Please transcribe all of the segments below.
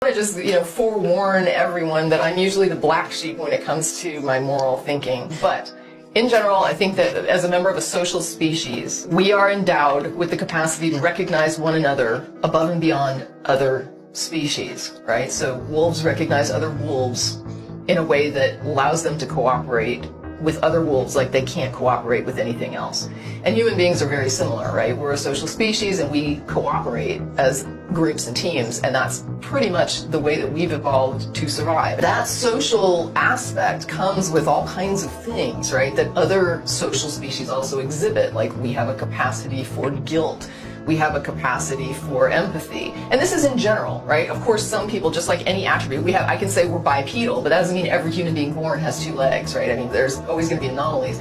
I want to just, forewarn everyone that I'm usually the black sheep when it comes to my moral thinking. But in general, I think that as a member of a social species, we are endowed with the capacity to recognize one another above and beyond other species, right? So wolves recognize other wolves in a way that allows them to cooperate with other wolves like they can't cooperate with anything else. And human beings are very similar, right? We're a social species and we cooperate as groups and teams, and that's pretty much the way that we've evolved to survive. That social aspect comes with all kinds of things, right, that other social species also exhibit. Like we have a capacity for guilt. We have a capacity for empathy. And this is in general, right? Of course, some people, just like any attribute, I can say we're bipedal, but that doesn't mean every human being born has 2 legs, right? I mean, there's always going to be anomalies.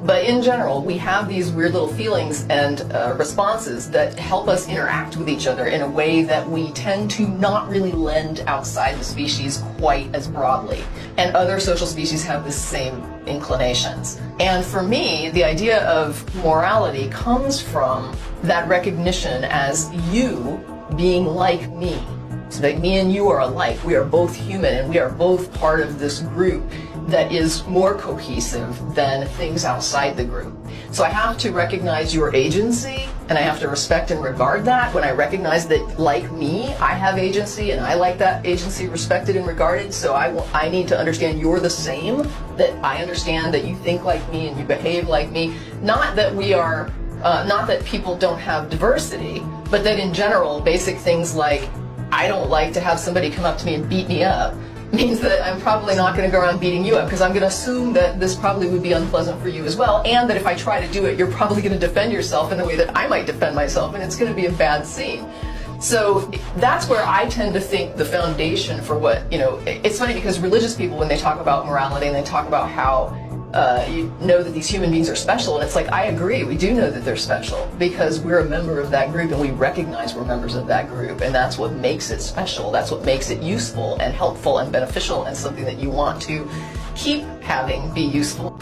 But in general, we have these weird little feelings and responses that help us interact with each other in a way that we tend to not really lend outside the species quite as broadly. And other social species have the same inclinations. And for me, the idea of morality comes from that recognition as you being like me. So that me and you are alike. We are both human and we are both part of this group that is more cohesive than things outside the group. So I have to recognize your agency, and I have to respect and regard that. When I recognize that, like me, I have agency and I like that agency respected and regarded, so I need to understand you're the same, that I understand that you think like me and you behave like me. Not that we are, not that people don't have diversity, but that in general, basic things like, I don't like to have somebody come up to me and beat me up, means that I'm probably not going to go around beating you up, because I'm going to assume that this probably would be unpleasant for you as well, and that if I try to do it, you're probably going to defend yourself in the way that I might defend myself, and it's going to be a bad scene. So that's where I tend to think the foundation for what, it's funny because religious people, when they talk about morality and they talk about how you know that these human beings are special, and it's like, I agree, we do know that they're special because we're a member of that group and we recognize we're members of that group, and that's what makes it special. That's what makes it useful and helpful and beneficial and something that you want to keep having be useful.